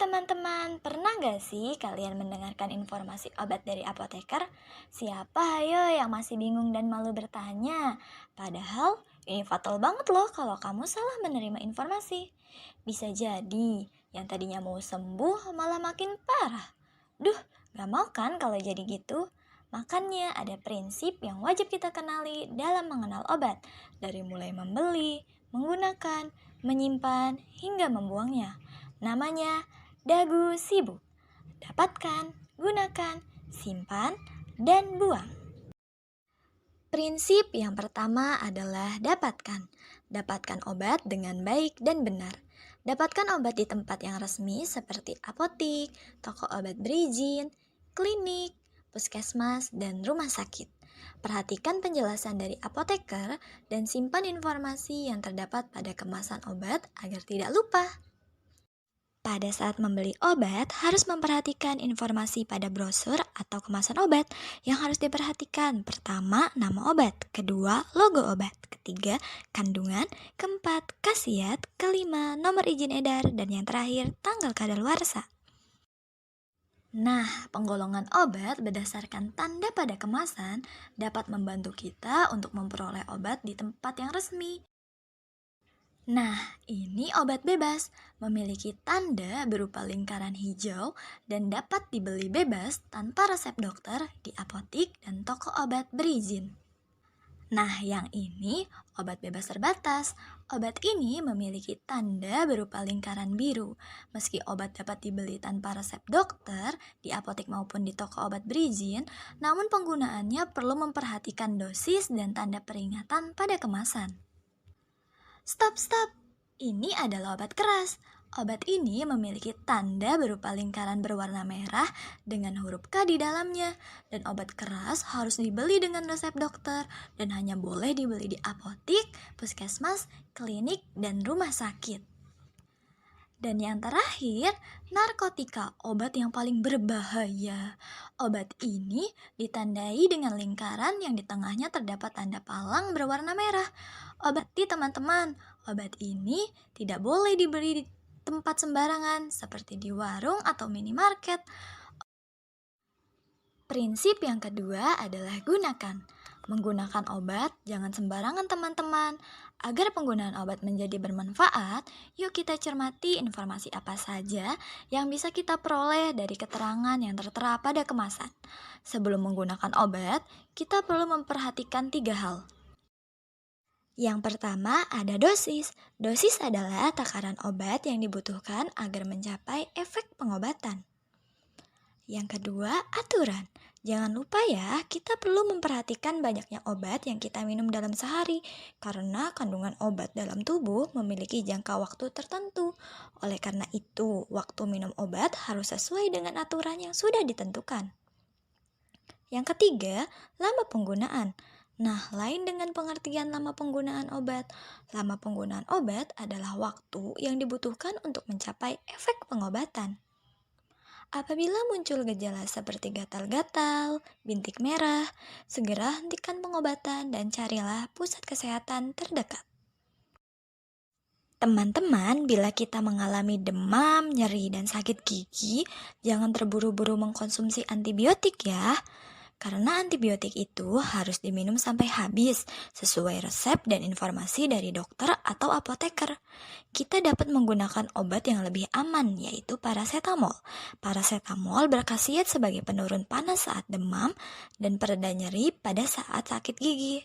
teman-teman, pernah gak sih kalian mendengarkan informasi obat dari apoteker? Siapa ayo yang masih bingung dan malu bertanya? Padahal ini fatal banget loh kalau kamu salah menerima informasi. Bisa jadi yang tadinya mau sembuh malah makin parah. Duh, gak mau kan kalau jadi gitu? Makanya ada prinsip yang wajib kita kenali dalam mengenal obat. Dari mulai membeli, menggunakan, menyimpan, hingga membuangnya. Namanya dagu sibuk. Dapatkan, gunakan, simpan, dan buang. Prinsip yang pertama adalah dapatkan. Dapatkan obat dengan baik dan benar. Dapatkan obat di tempat yang resmi seperti apotik, toko obat berizin, klinik, puskesmas, dan rumah sakit. Perhatikan penjelasan dari apoteker dan simpan informasi yang terdapat pada kemasan obat agar tidak lupa. Pada saat membeli obat, harus memperhatikan informasi pada brosur atau kemasan obat yang harus diperhatikan. Pertama, nama obat. Kedua, logo obat. Ketiga, kandungan. Keempat, khasiat. Kelima, nomor izin edar. Dan yang terakhir, tanggal kadaluarsa. Nah, penggolongan obat berdasarkan tanda pada kemasan dapat membantu kita untuk memperoleh obat di tempat yang resmi. Nah, ini obat bebas, memiliki tanda berupa lingkaran hijau dan dapat dibeli bebas tanpa resep dokter di apotik dan toko obat berizin. Nah, yang ini obat bebas terbatas. Obat ini memiliki tanda berupa lingkaran biru. Meski obat dapat dibeli tanpa resep dokter di apotik maupun di toko obat berizin, namun penggunaannya perlu memperhatikan dosis dan tanda peringatan pada kemasan. Stop. Ini adalah obat keras. Obat ini memiliki tanda berupa lingkaran berwarna merah dengan huruf K di dalamnya. Dan obat keras harus dibeli dengan resep dokter dan hanya boleh dibeli di apotik, puskesmas, klinik, dan rumah sakit. Dan yang terakhir, narkotika, obat yang paling berbahaya. Obat ini ditandai dengan lingkaran yang di tengahnya terdapat tanda palang berwarna merah. Teman-teman, obat ini tidak boleh dibeli di tempat sembarangan seperti di warung atau minimarket. Prinsip yang kedua adalah gunakan. Menggunakan obat jangan sembarangan teman-teman. Agar penggunaan obat menjadi bermanfaat, yuk kita cermati informasi apa saja yang bisa kita peroleh dari keterangan yang tertera pada kemasan. Sebelum menggunakan obat, kita perlu memperhatikan 3 hal. Yang pertama ada dosis. Dosis adalah takaran obat yang dibutuhkan agar mencapai efek pengobatan. Yang kedua, aturan. Jangan lupa ya, kita perlu memperhatikan banyaknya obat yang kita minum dalam sehari karena kandungan obat dalam tubuh memiliki jangka waktu tertentu. Oleh karena itu, waktu minum obat harus sesuai dengan aturan yang sudah ditentukan. Yang ketiga, lama penggunaan. Nah, lain dengan pengertian lama penggunaan obat. Lama penggunaan obat adalah waktu yang dibutuhkan untuk mencapai efek pengobatan. Apabila muncul gejala seperti gatal-gatal, bintik merah, segera hentikan pengobatan dan carilah pusat kesehatan terdekat. Teman-teman, bila kita mengalami demam, nyeri, dan sakit gigi, jangan terburu-buru mengkonsumsi antibiotik ya. Karena antibiotik itu harus diminum sampai habis, sesuai resep dan informasi dari dokter atau apoteker. Kita dapat menggunakan obat yang lebih aman, yaitu parasetamol. Parasetamol berkhasiat sebagai penurun panas saat demam dan pereda nyeri pada saat sakit gigi.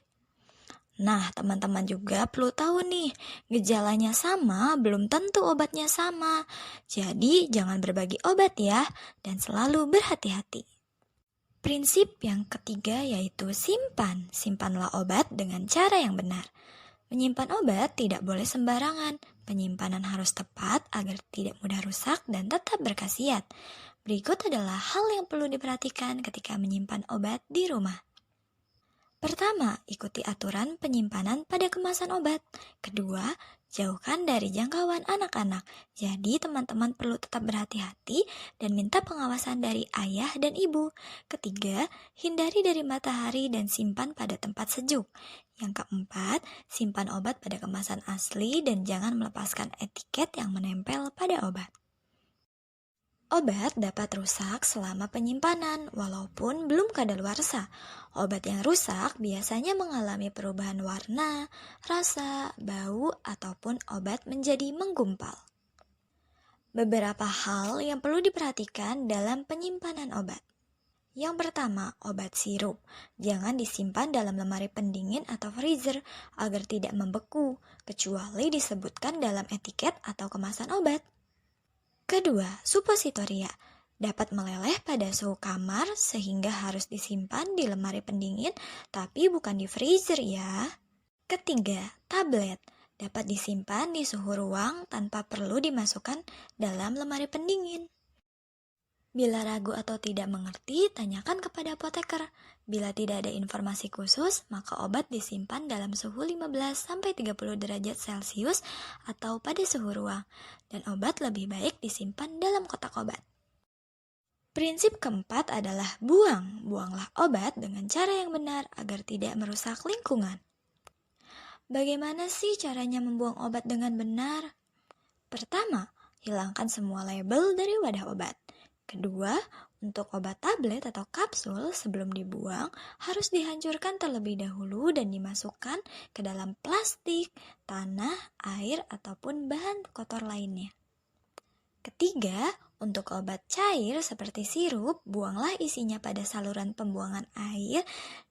Nah, teman-teman juga perlu tahu nih, gejalanya sama, belum tentu obatnya sama. Jadi, jangan berbagi obat ya, dan selalu berhati-hati. Prinsip yang ketiga yaitu simpan. Simpanlah obat dengan cara yang benar. Menyimpan obat tidak boleh sembarangan. Penyimpanan harus tepat agar tidak mudah rusak dan tetap berkhasiat. Berikut adalah hal yang perlu diperhatikan ketika menyimpan obat di rumah. Pertama, ikuti aturan penyimpanan pada kemasan obat. Kedua, jauhkan dari jangkauan anak-anak. Jadi, teman-teman perlu tetap berhati-hati dan minta pengawasan dari ayah dan ibu. Ketiga, hindari dari matahari dan simpan pada tempat sejuk. Yang keempat, simpan obat pada kemasan asli dan jangan melepaskan etiket yang menempel pada obat. Obat dapat rusak selama penyimpanan, walaupun belum kadaluarsa. Obat yang rusak biasanya mengalami perubahan warna, rasa, bau, ataupun obat menjadi menggumpal. Beberapa hal yang perlu diperhatikan dalam penyimpanan obat. Yang pertama, obat sirup. Jangan disimpan dalam lemari pendingin atau freezer agar tidak membeku, kecuali disebutkan dalam etiket atau kemasan obat. Kedua, supositoria dapat meleleh pada suhu kamar sehingga harus disimpan di lemari pendingin tapi bukan di freezer ya. Ketiga, tablet dapat disimpan di suhu ruang tanpa perlu dimasukkan dalam lemari pendingin. Bila ragu atau tidak mengerti, tanyakan kepada apoteker. Bila tidak ada informasi khusus, maka obat disimpan dalam suhu 15-30 derajat Celcius atau pada suhu ruang, dan obat lebih baik disimpan dalam kotak obat. Prinsip keempat adalah buang. Buanglah obat dengan cara yang benar agar tidak merusak lingkungan. Bagaimana sih caranya membuang obat dengan benar? Pertama, hilangkan semua label dari wadah obat. Kedua, untuk obat tablet atau kapsul sebelum dibuang harus dihancurkan terlebih dahulu dan dimasukkan ke dalam plastik, tanah, air, ataupun bahan kotor lainnya. Ketiga, untuk obat cair seperti sirup, buanglah isinya pada saluran pembuangan air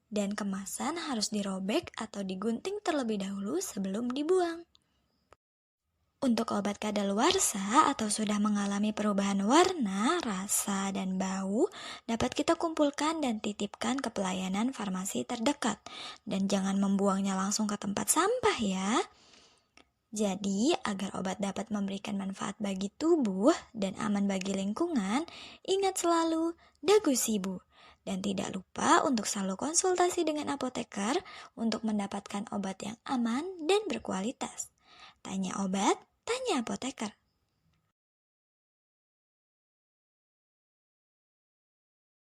dan kemasan harus dirobek atau digunting terlebih dahulu sebelum dibuang. Untuk obat kadaluarsa atau sudah mengalami perubahan warna, rasa, dan bau, dapat kita kumpulkan dan titipkan ke pelayanan farmasi terdekat. Dan jangan membuangnya langsung ke tempat sampah ya. Jadi, agar obat dapat memberikan manfaat bagi tubuh dan aman bagi lingkungan, ingat selalu dagu sibu. Dan tidak lupa untuk selalu konsultasi dengan apoteker untuk mendapatkan obat yang aman dan berkualitas. Tanya obat, tanya apoteker.